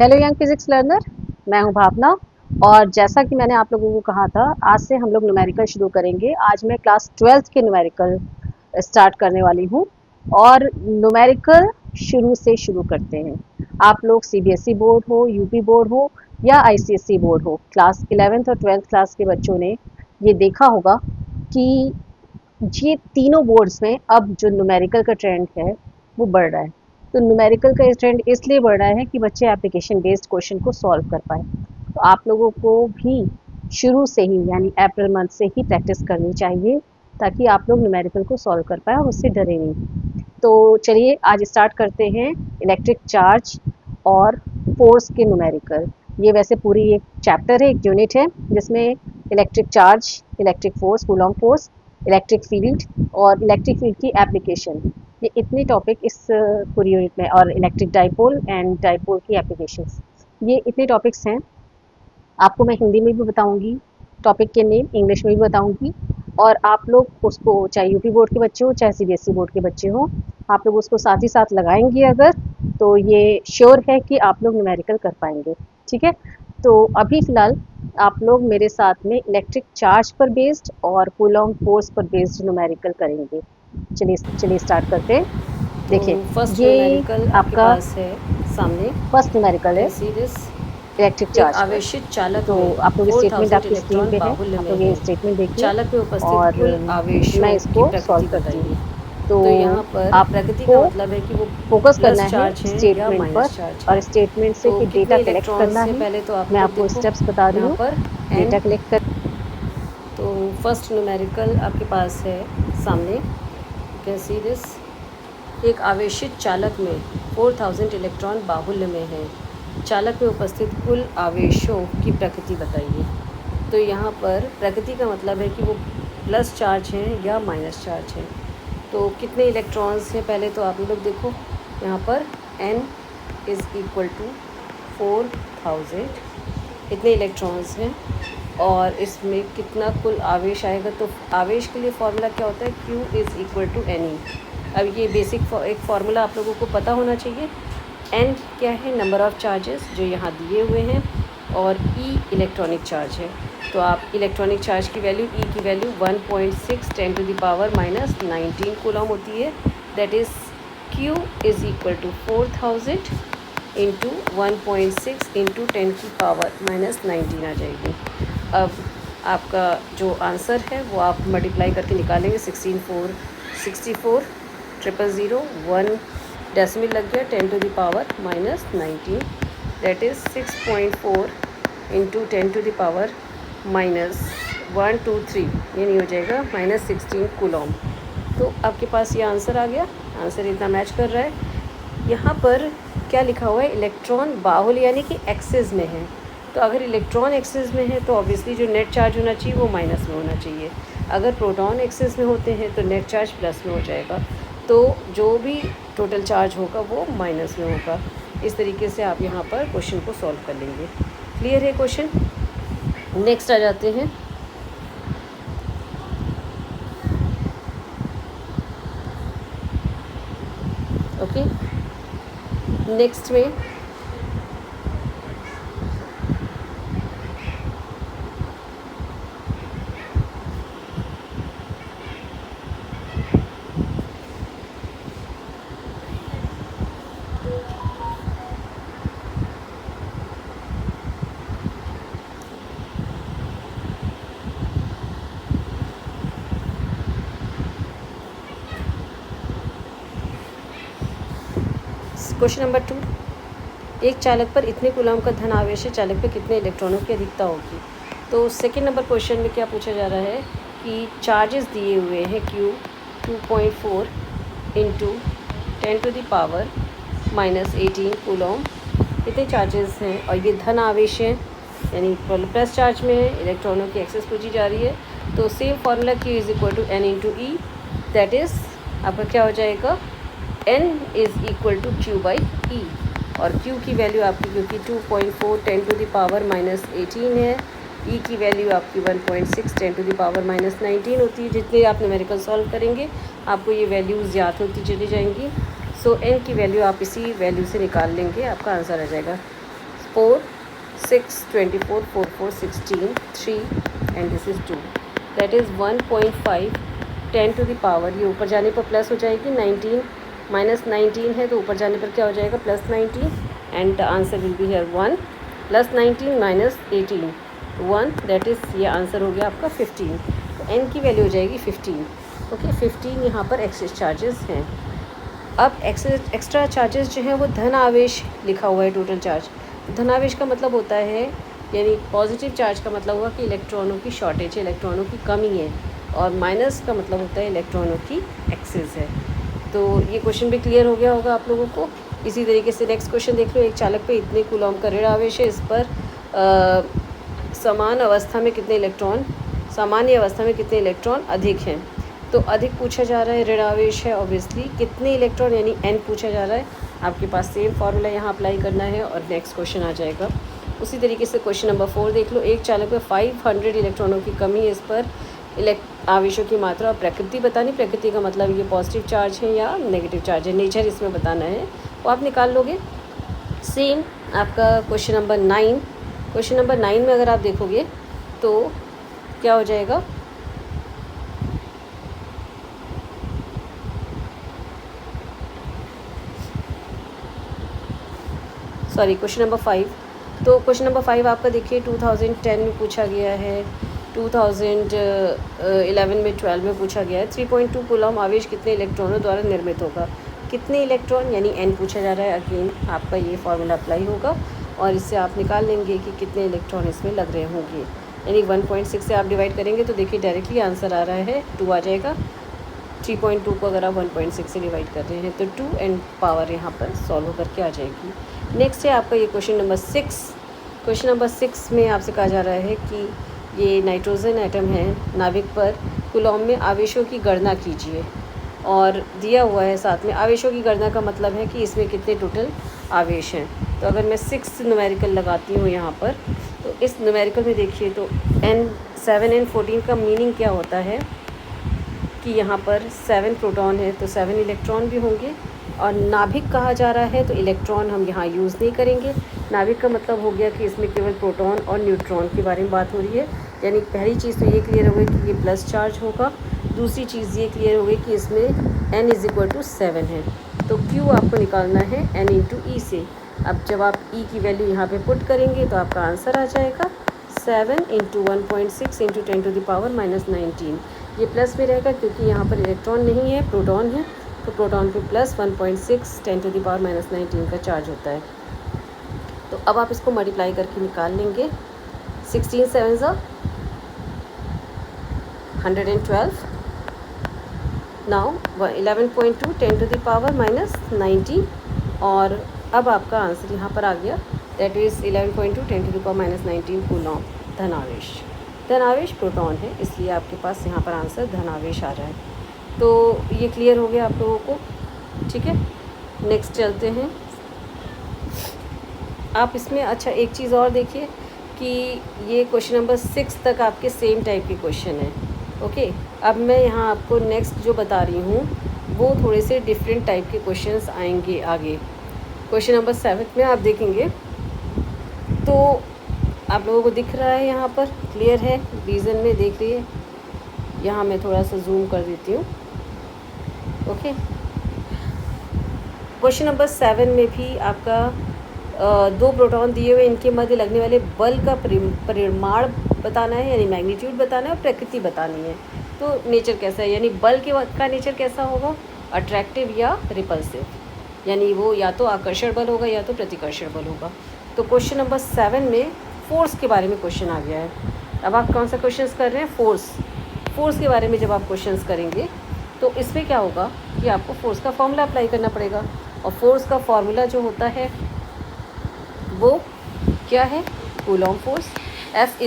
Hello young physics learner, मैं हूं भावना। और जैसा कि मैंने आप लोगों को कहा था, आज से हम लोग न्यूमेरिकल शुरू करेंगे। आज मैं क्लास 12th के न्यूमेरिकल स्टार्ट करने वाली हूं और न्यूमेरिकल शुरू से शुरू करते हैं। आप लोग सीबीएसई बोर्ड हो, यूपी बोर्ड हो या आईसीएसई बोर्ड हो, क्लास 11th और 12th क्लास के बच्चों ने ये देखा होगा कि ये तीनों बोर्ड्स में अब जो न्यूमेरिकल का ट्रेंड है वो बढ़ रहा है। तो न्यूमेरिकल का ट्रेंड इसलिए बढ़ रहा है कि बच्चे एप्लीकेशन बेस्ड क्वेश्चन को सॉल्व कर पाए। तो आप लोगों को भी शुरू से ही यानी अप्रैल मंथ से ही प्रैक्टिस करनी चाहिए ताकि आप लोग न्यूमेरिकल को सॉल्व कर पाए और उससे डरे नहीं। तो चलिए आज स्टार्ट करते हैं इलेक्ट्रिक चार्ज और फोर्स के न्यूमेरिकल। ये वैसे पूरी एक चैप्टर है, एक यूनिट है जिसमें electric charge, electric force, Coulomb force, electric field और इलेक्ट्रिक फील्ड की एप्लीकेशन, ये इतने टॉपिक इस पूरी यूनिट में, और इलेक्ट्रिक डाइपोल एंड डाइपोल की एप्लीकेशंस, ये इतने टॉपिक्स हैं। आपको मैं हिंदी में भी बताऊंगी, टॉपिक के नेम इंग्लिश में भी बताऊंगी, और आप लोग उसको चाहे यूपी बोर्ड के बच्चे हो चाहे सीबीएसई बोर्ड के बच्चे हो, आप लोग उसको साथ ही साथ लगाएंगे अगर, तो ये श्योर है कि आप लोग न्यूमेरिकल कर पाएंगे। ठीक है, तो अभी फ़िलहाल आप लोग मेरे साथ में इलेक्ट्रिक चार्ज पर बेस्ड और कूलॉम फोर्स पर बेस्ड न्यूमेरिकल करेंगे। चलिए स्टार्ट करते हैं। तो देखिए, फर्स्ट ये न्यूमेरिकल आपके आपका पास है सामने। फर्स्ट न्यूमेरिकल है कैसी दिस इलेक्ट्रिक एक चार्ज पर। आवेशित चालक तो में आप लोग स्टेटमेंट 4000 आपकी स्क्रीन इलेक्ट्रॉन पे है, बाहुल्य आप में लोग ये है। स्टेटमेंट देखिए चालक में उपस्थित और कुल मैं आवेशों की इसको प्रकृति सॉल्व करती हूँ। बताइए। तो तो यहाँ पर प्रकृति आपको का मतलब है कि वो फोकस करना प्लस है चार्ज है या स्टेटमेंट पर, माइनस चार्ज और है। स्टेटमेंट से तो फिर डेटा कितने कलेक्ट इलेक्ट्रॉन्स करना से है। पहले तो आप मैं लोग आपको देखो स्टेप्स बता रही यहाँ हूँ, पर डेटा एन। कलेक्ट कर। तो फर्स्ट न्यूमेरिकल आपके पास है सामने। कैन सी दिस एक आवेशित चालक में 4000 इलेक्ट्रॉन बाहुल्य में है। चालक में उपस्थित कुल आवेशों की प्रकृति बताइए। तो यहाँ पर प्रकृति का मतलब है कि वो प्लस चार्ज हैं या माइनस चार्ज हैं। तो कितने इलेक्ट्रॉन्स हैं पहले तो आप लोग देखो यहाँ पर n इज़ इक्वल टू 4000 इतने इलेक्ट्रॉन्स हैं। और इसमें कितना कुल आवेश आएगा, तो आवेश के लिए फॉर्मूला क्या होता है, Q is equal to NE। अब ये बेसिक एक फार्मूला आप लोगों को पता होना चाहिए। n क्या है, नंबर ऑफ़ चार्जेस जो यहाँ दिए हुए हैं, और E इलेक्ट्रॉनिक चार्ज है। तो आप इलेक्ट्रॉनिक चार्ज की वैल्यू E की वैल्यू 1.6 10⁻⁻19 कूलम होती है। That is Q is equal to 4000 into 1.6 into 10⁻⁻19 आ जाएगी। अब आपका जो आंसर है वो आप मल्टीप्लाई करके निकालेंगे। 64 000 1 डेसिमल लग गया 10⁻⁻19, दैट इज़ 6.4 इंटू 10⁻⁻123, ये नहीं हो जाएगा, -16 कूलॉम। तो आपके पास ये आंसर आ गया। आंसर इतना मैच कर रहा है। यहाँ पर क्या लिखा हुआ है, इलेक्ट्रॉन बाहुल्य यानी कि एक्सिस में है। तो अगर इलेक्ट्रॉन एक्सिस में है तो ऑब्वियसली जो नेट चार्ज होना चाहिए वो माइनस में होना चाहिए। अगर प्रोटॉन एक्सिस में होते हैं तो नेट चार्ज प्लस में हो जाएगा। तो जो भी टोटल चार्ज होगा वो माइनस में होगा। इस तरीके से आप यहाँ पर क्वेश्चन को सॉल्व कर लेंगे। क्लियर है क्वेश्चन? नेक्स्ट आ जाते हैं। ओके, नेक्स्ट में क्वेश्चन नंबर 2, एक चालक पर इतने कूलम का धन आवेश है, चालक पर कितने इलेक्ट्रॉनों की अधिकता होगी। तो सेकंड नंबर क्वेश्चन में क्या पूछा जा रहा है कि चार्जेस दिए हुए हैं Q 2.4 इंटू 10⁻⁻18 कूलम, इतने चार्जेस हैं और ये धन आवेश हैं यानी प्लस चार्ज में है, इलेक्ट्रॉनों की एक्सेस पूछी जा रही है। तो same formula Q is equal to N into E, that is आपका क्या हो जाएगा, N is equal to Q by E। और Q की वैल्यू आपकी क्योंकि 2.4 10⁻⁻18 है, E की वैल्यू आपकी 1.6 10⁻⁻19 होती है। जितने आप न्यूमेरिकल सॉल्व करेंगे आपको ये वैल्यूज़ याद होती चली जाएंगी। सो N की वैल्यू आप इसी वैल्यू से निकाल लेंगे, आपका आंसर आ जाएगा। 4, 6, 24, 4, 4, 16, 3 and this is 2, that is 1.5 10 to the power, ये ऊपर जाने पर प्लस हो जाएगी 19, माइनस 19 है तो ऊपर जाने पर क्या हो जाएगा plus 19, and the answer will be here 1 plus 19 minus 18 1, that is ये आंसर हो गया आपका 15। तो n की वैल्यू हो जाएगी 15। ओके 15 यहाँ पर एक्सेस चार्जेस हैं। अब एक्स्ट्रा चार्जेस जो हैं वो धन आवेश लिखा हुआ है टोटल चार्ज। धन आवेश का मतलब होता है यानी पॉजिटिव चार्ज का मतलब हुआ कि इलेक्ट्रॉनों की शॉर्टेज है, इलेक्ट्रॉनों की कमी है, और माइनस का मतलब होता है इलेक्ट्रॉनों की एक्सेस है। तो ये क्वेश्चन भी क्लियर हो गया होगा आप लोगों को। इसी तरीके से नेक्स्ट क्वेश्चन देख लो। एक चालक पे इतने कूलॉम का ऋण आवेश है, इस पर समान अवस्था में कितने इलेक्ट्रॉन, सामान्य अवस्था में कितने इलेक्ट्रॉन अधिक हैं। तो अधिक पूछा जा रहा है, ऋण आवेश है ऑब्वियसली, कितने इलेक्ट्रॉन यानी n पूछा जा रहा है। आपके पास सेम फार्मूला यहाँ अप्लाई करना है और नेक्स्ट क्वेश्चन आ जाएगा। उसी तरीके से क्वेश्चन नंबर 4 देख लो। एक चालक में 500 इलेक्ट्रॉनों की कमी है, इस पर आवेशों की मात्रा और प्रकृति बतानी। प्रकृति का मतलब ये पॉजिटिव चार्ज है या नेगेटिव चार्ज है, नेचर इसमें बताना है, वो आप निकाल लोगे। सेम आपका क्वेश्चन नंबर 9, क्वेश्चन नंबर 9 में अगर आप देखोगे तो क्या हो जाएगा, सॉरी क्वेश्चन नंबर 5। तो क्वेश्चन नंबर 5 आपका देखिए 2010 में पूछा गया है, 2011 में 12 में पूछा गया है। 3.2 कूलॉम आवेश कितने इलेक्ट्रॉनों द्वारा निर्मित होगा। कितने इलेक्ट्रॉन यानी n पूछा जा रहा है। अगेन आपका ये फार्मूला अप्लाई होगा और इससे आप निकाल लेंगे कि कितने इलेक्ट्रॉन इसमें लग रहे होंगे। यानी 1.6 से आप डिवाइड करेंगे तो देखिए डायरेक्टली आंसर आ रहा है 2 आ जाएगा। 3.2 को अगर आप 1.6 से डिवाइड कर रहे हैं तो 2 एंड पावर यहाँ पर सॉल्व होकर के आ जाएगी। नेक्स्ट है आपका ये क्वेश्चन नंबर 6। क्वेश्चन नंबर 6 में आपसे कहा जा रहा है कि ये नाइट्रोजन एटम है, नाभिक पर कूलॉम में आवेशों की गणना कीजिए, और दिया हुआ है साथ में। आवेशों की गणना का मतलब है कि इसमें कितने टोटल आवेश हैं। तो अगर मैं 6 न्यूमेरिकल लगाती हूँ यहाँ पर, तो इस न्यूमेरिकल में देखिए तो n7 n 14 का मीनिंग क्या होता है कि यहाँ पर 7 प्रोटॉन है तो 7 इलेक्ट्रॉन भी होंगे, और नाभिक कहा जा रहा है तो इलेक्ट्रॉन हम यहाँ यूज़ नहीं करेंगे। नाभिक का मतलब हो गया कि इसमें केवल प्रोटॉन और न्यूट्रॉन के बारे में बात हो रही है। यानी पहली चीज़ तो ये क्लियर हो गई कि ये प्लस चार्ज होगा। दूसरी चीज़ ये क्लियर हो गई कि इसमें n = 7 है, तो Q आपको निकालना है n × E से। अब जब आप E की वैल्यू यहाँ पे पुट करेंगे तो आपका आंसर आ जाएगा 7 × 1.6 × 10⁻⁻19। ये प्लस में रहेगा क्योंकि यहाँ पर इलेक्ट्रॉन नहीं है, प्रोटॉन है, तो प्रोटॉन पे प्लस 1.6 10⁻⁻19 का चार्ज होता है। तो अब आप इसको मल्टीप्लाई करके निकाल लेंगे। 16 7 112, नाउ 11.2 10⁻⁻19, और अब आपका आंसर यहाँ पर आ गया, दैट इज़ 11.2 10⁻⁻19 कूलॉम धनावेश। धनावेश प्रोटॉन है, इसलिए आपके पास यहाँ पर आंसर धनावेश आ रहा है। तो ये क्लियर हो गया आप लोगों को, ठीक है। नेक्स्ट चलते हैं। आप इसमें अच्छा एक चीज़ और देखिए कि ये क्वेश्चन नंबर 6 तक आपके सेम टाइप के क्वेश्चन हैं। ओके, अब मैं यहाँ आपको नेक्स्ट जो बता रही हूँ वो थोड़े से डिफरेंट टाइप के क्वेश्चंस आएंगे आगे। क्वेश्चन नंबर 7 में आप देखेंगे तो आप लोगों को दिख रहा है यहाँ पर, क्लियर है, रीज़न में देख रही है। यहाँ मैं थोड़ा सा जूम कर देती हूँ। ओके, क्वेश्चन नंबर 7 में भी आपका 2 प्रोटॉन दिए हुए, इनके मध्य लगने वाले बल का परिमाण बताना है, यानी मैग्नीट्यूड बताना है, और प्रकृति बतानी है। तो नेचर कैसा है, यानी बल का नेचर कैसा होगा, अट्रैक्टिव या रिपल्सिव, यानी वो या तो आकर्षण बल होगा या तो प्रतिकर्षण बल होगा। तो क्वेश्चन नंबर 7 में फोर्स के बारे में क्वेश्चन आ गया है। अब आप कौन सा क्वेश्चन कर रहे हैं, फोर्स के बारे में जब आप क्वेश्चन करेंगे तो इसमें क्या होगा कि आपको फोर्स का फॉर्मूला अप्लाई करना पड़ेगा, और फोर्स का फॉर्मूला जो होता है वो क्या है, Coulomb force. F =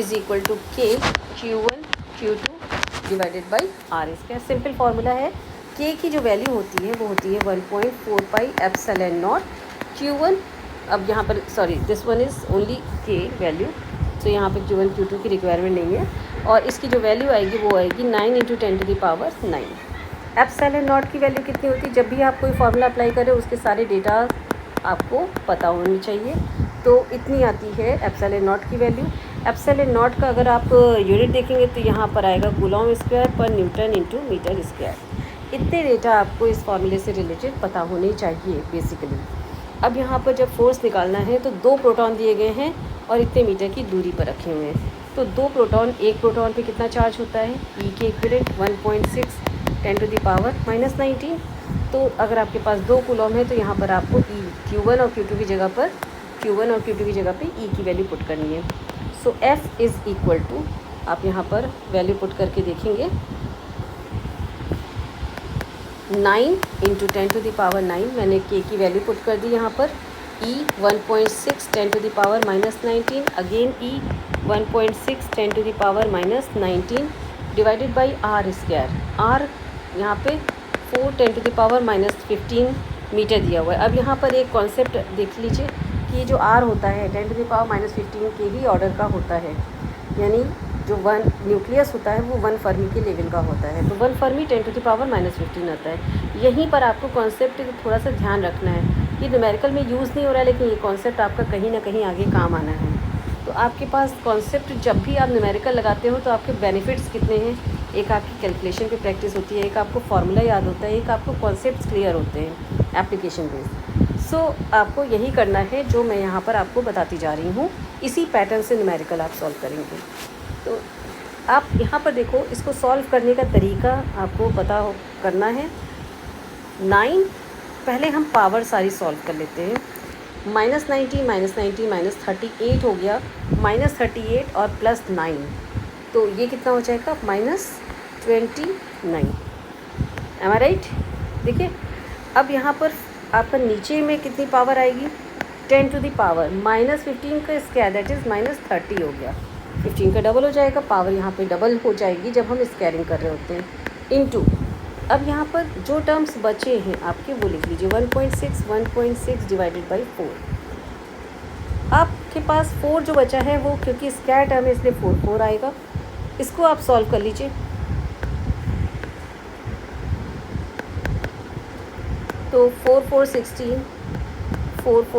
K Q1 Q2 / R। इसका सिंपल फार्मूला है। K की जो वैल्यू होती है वो होती है 1.4πε0 Q1। अब यहाँ पर sorry this one is only K value, तो यहाँ पर Q1 Q2 की रिक्वायरमेंट नहीं है, और इसकी जो वैल्यू आएगी वो आएगी 9 × 10⁻⁹। ε0 की वैल्यू कितनी होती है, जब भी आप कोई फार्मूला अप्लाई करें उसके सारे डेटा आपको पता होनी चाहिए। तो इतनी आती है एप्सिलॉन नॉट की वैल्यू। एप्सिलॉन नॉट का अगर आप यूनिट देखेंगे तो यहाँ पर आएगा कूलॉम स्क्वायर पर न्यूटन इंटू मीटर स्क्वायर। इतने डेटा आपको इस फॉर्मूले से रिलेटेड पता होने चाहिए बेसिकली। अब यहाँ पर जब फोर्स निकालना है तो 2 प्रोटॉन दिए गए हैं और इतने मीटर की दूरी पर रखे हुए हैं। तो 2 प्रोटॉन, एक प्रोटॉन पे कितना चार्ज होता है, ई के इक्विवेलेंट 1.6 10⁻19। तो अगर आपके पास 2 कूलॉम है तो यहाँ पर आपको ई Q1 और Q2 की जगह पर ई की वैल्यू पुट करनी है। सो F इज़ इक्वल टू, आप यहाँ पर वैल्यू पुट करके देखेंगे 9 × 10⁻9, मैंने K की वैल्यू पुट कर दी यहाँ पर। E 1.6 10⁻19, again E 1.6 10⁻19 divided by R square. R यहाँ पे 4 10⁻15 मीटर दिया हुआ है। अब यहाँ पर एक कॉन्सेप्ट देख लीजिए कि ये जो R होता है 10⁻15 के ही ऑर्डर का होता है, यानी जो 1 न्यूक्लियस होता है वो 1 फर्मी के लेवल का होता है। तो 1 फर्मी 10⁻15 आता है। यहीं पर आपको कॉन्सेप्ट थोड़ा सा ध्यान रखना है। ये न्यूमेरिकल में यूज़ नहीं हो रहा है, लेकिन ये कॉन्सेप्ट आपका कहीं ना कहीं आगे काम आना है। तो आपके पास कॉन्सेप्ट जब भी आप न्यूमेरिकल लगाते हो तो आपके बेनिफिट्स कितने हैं, एक आपकी कैलकुलेशन की प्रैक्टिस होती है, एक आपको फार्मूला याद होता है, एक आपको कॉन्सेप्ट्स क्लियर होते हैं एप्लीकेशन बेस्ड। सो आपको यही करना है जो मैं यहाँ पर आपको बताती जा रही हूँ। इसी पैटर्न से न्यूमेरिकल आप सॉल्व करेंगे। तो आप यहाँ पर देखो, इसको सॉल्व करने का तरीका आपको पता करना है। 9, पहले हम पावर सारी सॉल्व कर लेते हैं। -90 -38 हो गया, -38 और +9, तो ये कितना हो जाएगा -29। एम आई राइट? देखिए अब यहाँ पर आपका नीचे में कितनी पावर आएगी, 10 टू द पावर -15 का स्क्वायर, दैट इज़ -30 हो गया। 15 का डबल हो जाएगा, पावर यहाँ पे डबल हो जाएगी जब हम स्क्वायरिंग कर रहे होते हैं, इनटू। अब यहाँ पर जो टर्म्स बचे हैं आपके वो लिख लीजिए, 1.6 डिवाइडेड बाई 4। आपके पास 4 जो बचा है वो, क्योंकि स्क्वायर टर्म है इसलिए 4 आएगा। इसको आप सॉल्व कर लीजिए। तो 4 4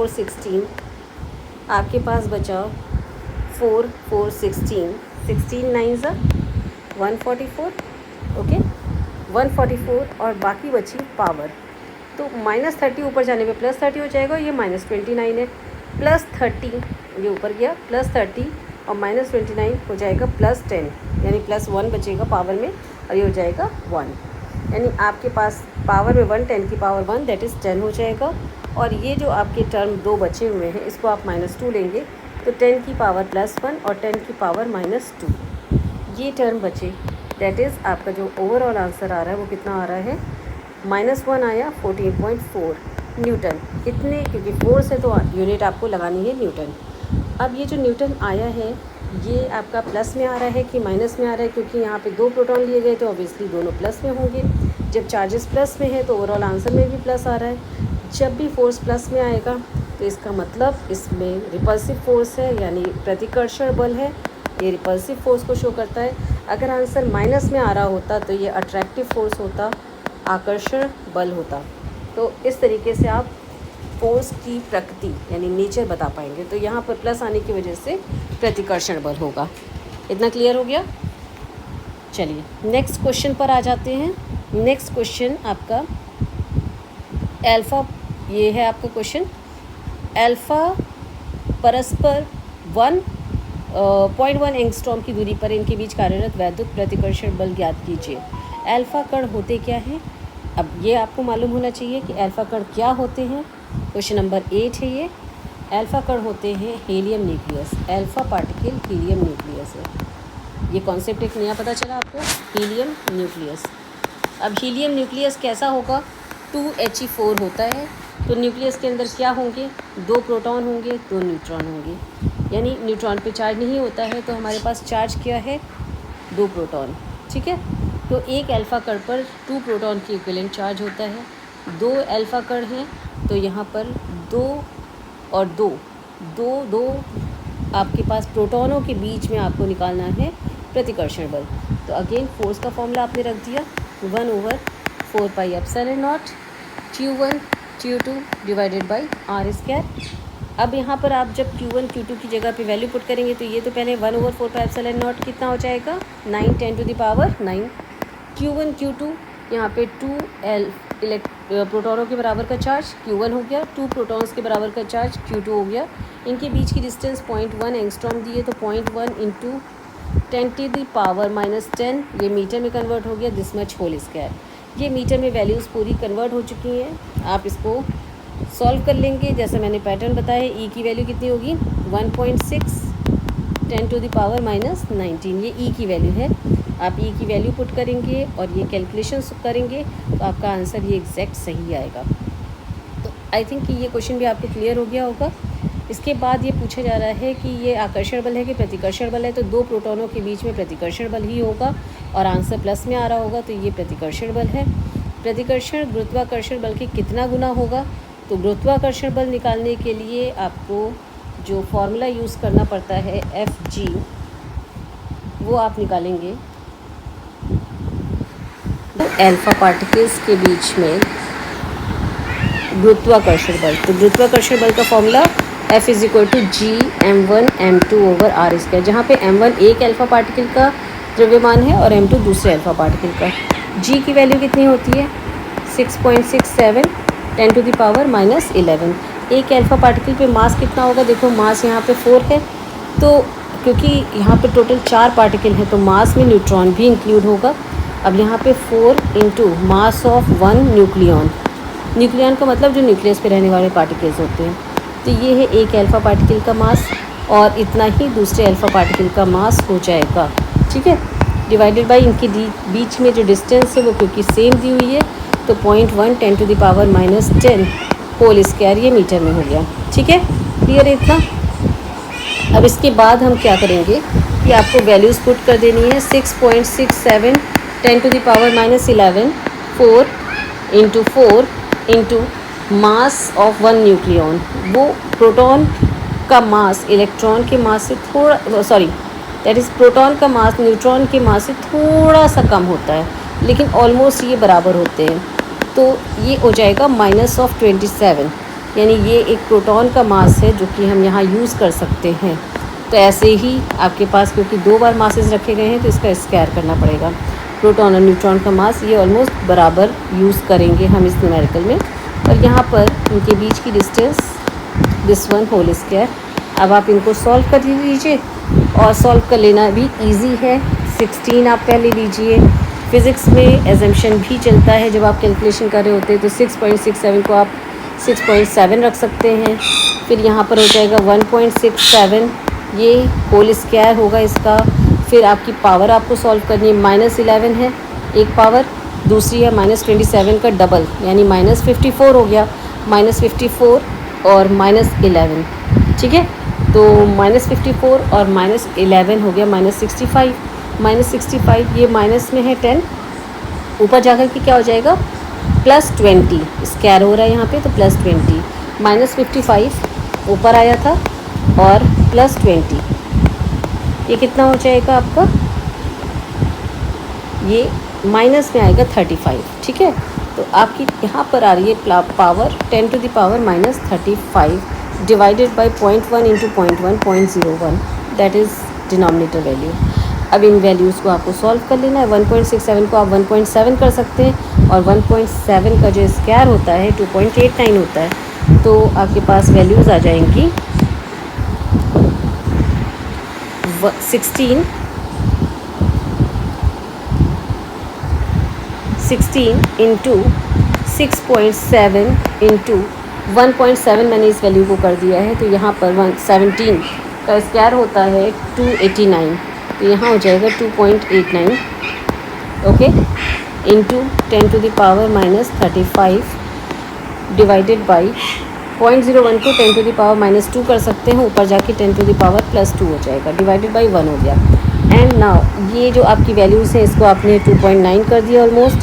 16, आपके पास बचा 4 4 16, 16 9 144, ओके 144, और बाकी बची पावर। तो -30 ऊपर जाने पे +30 हो जाएगा, ये -29 है, +30 ये ऊपर गया, +30 और -29 हो जाएगा +10, यानी +1 बचेगा पावर में, और ये हो जाएगा 1, यानी आपके पास पावर में 1 10 की पावर 1 दैट इज़ 10 हो जाएगा। और ये जो आपके टर्म 2 बचे हुए हैं इसको आप -2 लेंगे, तो 10 की पावर +1 और 10 की पावर -2 ये टर्म बचे, दैट इज़ आपका जो ओवरऑल आंसर आ रहा है वो कितना आ रहा है, -1 आया 14.4 न्यूटन। इतने, क्योंकि फोर्स है तो यूनिट आपको लगानी है न्यूटन। अब ये जो न्यूटन आया है ये आपका प्लस में आ रहा है कि माइनस में आ रहा है, क्योंकि यहाँ पे 2 प्रोटॉन लिए गए तो ऑब्वियसली दोनों प्लस में होंगे। जब चार्जेस प्लस में है तो ओवरऑल आंसर में भी प्लस आ रहा है। जब भी फोर्स प्लस में आएगा तो इसका मतलब इसमें रिपल्सिव फोर्स है, यानी प्रतिकर्षण बल है, ये रिपल्सिव फोर्स को शो करता है। अगर आंसर माइनस में आ रहा होता तो ये अट्रैक्टिव फोर्स होता, आकर्षण बल होता। तो इस तरीके से आप फोर्स की प्रकृति यानी नेचर बता पाएंगे। तो यहाँ पर प्लस आने की वजह से प्रतिकर्षण बल होगा। इतना क्लियर हो गया? चलिए नेक्स्ट क्वेश्चन पर आ जाते हैं। नेक्स्ट क्वेश्चन आपका अल्फ़ा, ये है आपका क्वेश्चन, अल्फ़ा परस्पर 1.1 एंगस्ट्रॉम की दूरी पर इनके बीच कार्यरत वैद्युत प्रतिकर्षण बल ज्ञात कीजिए। अल्फ़ा कण होते क्या हैं? अब ये आपको मालूम होना चाहिए कि अल्फ़ा कण क्या होते हैं। क्वेश्चन नंबर 8 है ये। अल्फ़ा कण होते हैं helium nucleus, alpha particle helium nucleus है। ये कॉन्सेप्ट एक नया पता चला आपको, हीलियम न्यूक्लियस। अब हीलियम न्यूक्लियस कैसा होगा? 2He4 होता है। तो न्यूक्लियस के अंदर क्या होंगे? 2 प्रोटॉन होंगे, 2 न्यूट्रॉन होंगे, यानी न्यूट्रॉन पे चार्ज नहीं होता है तो हमारे पास चार्ज क्या है? 2 प्रोटॉन। ठीक है, तो एक अल्फ़ा कण पर 2 प्रोटॉन की इक्विवेलेंट चार्ज होता है। 2 अल्फ़ा कण हैं तो यहाँ पर 2 और 2 आपके पास प्रोटॉनों के बीच में आपको निकालना है प्रतिकर्षण बल। तो अगेन फोर्स का फॉर्मूला आपने रख दिया, 1/4 pi epsilon not Q1 Q2 divided by R square. अब यहाँ पर आप जब Q1 Q2 की जगह पे वैल्यू पुट करेंगे तो ये तो पहले 1/4πε0 कितना हो जाएगा 9 10 to the power 9। Q1 Q2 यहाँ पे 2L प्रोटॉनों के बराबर का चार्ज Q1 हो गया, 2 प्रोटॉन्स के बराबर का चार्ज Q2 हो गया। इनके बीच की डिस्टेंस 0.1 एंगस्ट्रॉम दी है तो 0.1 इंटू 10 टू द पावर -10 ये मीटर में कन्वर्ट हो गया दिस मच होल स्क्वायर। ये मीटर में वैल्यूज़ पूरी कन्वर्ट हो चुकी हैं। आप इसको सॉल्व कर लेंगे जैसे मैंने पैटर्न बताया। ई की वैल्यू कितनी होगी 1.6 10 टू द पावर -19 ये ई की वैल्यू है। आप ई की वैल्यू पुट करेंगे और ये कैलकुलेशन करेंगे तो आपका आंसर ये एग्जैक्ट सही आएगा। तो आई थिंक कि ये क्वेश्चन भी आपको क्लियर हो गया होगा। इसके बाद ये पूछा जा रहा है कि ये आकर्षण बल है कि प्रतिकर्षण बल है, तो दो प्रोटॉनों के बीच में प्रतिकर्षण बल ही होगा और आंसर प्लस में आ रहा होगा, तो ये प्रतिकर्षण बल है। प्रतिकर्षण गुरुत्वाकर्षण बल के कितना गुना होगा, तो गुरुत्वाकर्षण बल निकालने के लिए आपको जो फॉर्मूला यूज़ करना पड़ता है Fg वो आप निकालेंगे अल्फा पार्टिकल्स के बीच में गुरुत्वाकर्षण बल। तो गुरुत्वाकर्षण बल का फॉर्मूला F = G m1m2/r², जहाँ पे m1 एक अल्फा पार्टिकल का द्रव्यमान है और m2 दूसरे अल्फा पार्टिकल का। G की वैल्यू कितनी होती है 6.67 10 टू द पावर -11। एक अल्फा पार्टिकल पे मास कितना होगा, देखो मास यहाँ पे 4 है, तो क्योंकि यहाँ पे टोटल 4 पार्टिकल है तो मास में न्यूट्रॉन भी इंक्लूड होगा। अब यहाँ पे 4 into mass of 1 nucleon, nucleon का मतलब जो न्यूक्लियस पे रहने वाले पार्टिकल्स होते हैं, तो ये है एक अल्फा पार्टिकल का मास और इतना ही दूसरे अल्फा पार्टिकल का मास हो जाएगा, ठीक है। डिवाइडेड बाई इनके बीच में जो डिस्टेंस है वो क्योंकि सेम दी हुई है तो 0.1 10 to the power -10 whole square ये मीटर में हो गया, ठीक है। क्लियर है इतना। अब इसके बाद हम क्या करेंगे कि आपको वैल्यूज़ पुट कर देनी है 6.67 10 to the power -11 4 into mass of 1 nucleon. वो प्रोटॉन का मास इलेक्ट्रॉन के मास से थोड़ा दैट इज़ प्रोटॉन का मास न्यूट्रॉन के मास से थोड़ा सा कम होता है, लेकिन ऑलमोस्ट ये बराबर होते हैं, तो ये हो जाएगा -27, यानी ये एक प्रोटॉन का मास है जो कि हम यहाँ यूज़ कर सकते हैं। तो ऐसे ही आपके पास क्योंकि 2 बार मासेस रखे गए हैं तो इसका स्क्वायर करना पड़ेगा। प्रोटॉन और न्यूट्रॉन का मास ये ऑलमोस्ट बराबर यूज़ करेंगे हम इस न्यूमेरिकल में, और यहाँ पर इनके बीच की distance this one whole square. अब आप इनको सॉल्व कर लीजिए और सॉल्व कर लेना भी इजी है। 16 आप पहले लीजिए। फिज़िक्स में एजम्पशन भी चलता है, जब आप कैलकुलेशन कर रहे होते हैं तो 6.67 को आप 6.7 रख सकते हैं। फिर यहाँ पर हो जाएगा 1.67 ये होल स्क्वायर होगा इसका। फिर आपकी पावर आपको सॉल्व करनी है -11 है एक पावर, दूसरी है -27 का डबल यानी -54 हो गया, -54 और -11, ठीक है। तो -54 और -11 हो गया -65, -65 ये माइनस में है 10, ऊपर जाकर के क्या हो जाएगा +20 स्क्वायर हो रहा है यहाँ पे, तो +20 -55 ऊपर आया था और +20 ये कितना हो जाएगा आपका, ये माइनस में आएगा 35, ठीक है। तो आपकी यहाँ पर आ रही है power 10 to the power -35 divided by 0.1 into 0.01 that is denominator value. अब इन वैल्यूज़ को आपको सॉल्व कर लेना है। 1.67 को आप 1.7 कर सकते हैं और 1.7 का जो स्क्वायर होता है 2.89 होता है, तो आपके पास वैल्यूज़ आ जाएंगी 16 इंटू 6.7 इंटू 1.7 मैंने इस वैल्यू को कर दिया है, तो यहाँ पर 17 का स्क्वायर होता है 289, तो यहाँ हो जाएगा 2.89 okay into 10 to the power -35 divided by 0.01 को 10 टू द पावर -2 कर सकते हैं, ऊपर जाके 10 टू द पावर +2 हो जाएगा, डिवाइडेड बाई 1 हो गया। एंड नाउ ये जो आपकी वैल्यूज़ हैं इसको आपने 2.9 कर दिया almost.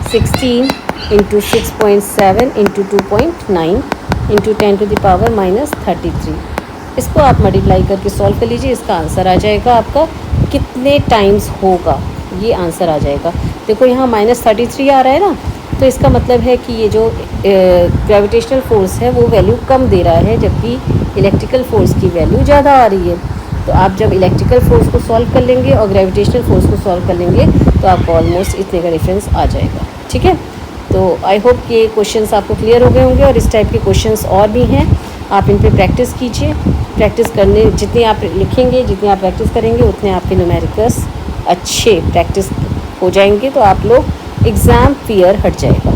16 into 6.7 into 2.9 into 10 to the power -33, इसको आप मल्टीप्लाई करके सॉल्व कर लीजिए। इसका आंसर आ जाएगा आपका कितने टाइम्स होगा, ये आंसर आ जाएगा। देखो यहाँ -33 आ रहा है ना, तो इसका मतलब है कि ये जो ग्रेविटेशनल फोर्स है वो वैल्यू कम दे रहा है, जबकि इलेक्ट्रिकल फोर्स की वैल्यू ज़्यादा आ रही है। तो आप जब इलेक्ट्रिकल फोर्स को सॉल्व कर लेंगे और ग्रेविटेशनल फोर्स को सॉल्व कर लेंगे तो आपको ऑलमोस्ट इतने का डिफरेंस आ जाएगा। ठीक है, तो आई होप कि क्वेश्चंस आपको क्लियर हो गए होंगे, और इस टाइप के क्वेश्चंस और भी हैं, आप इन पे प्रैक्टिस कीजिए। प्रैक्टिस करने जितनी आप लिखेंगे, जितनी आप प्रैक्टिस करेंगे, उतने आपके न्यूमेरिकल्स अच्छे प्रैक्टिस हो जाएंगे, तो आप लोग एग्ज़ाम फियर हट जाएगा।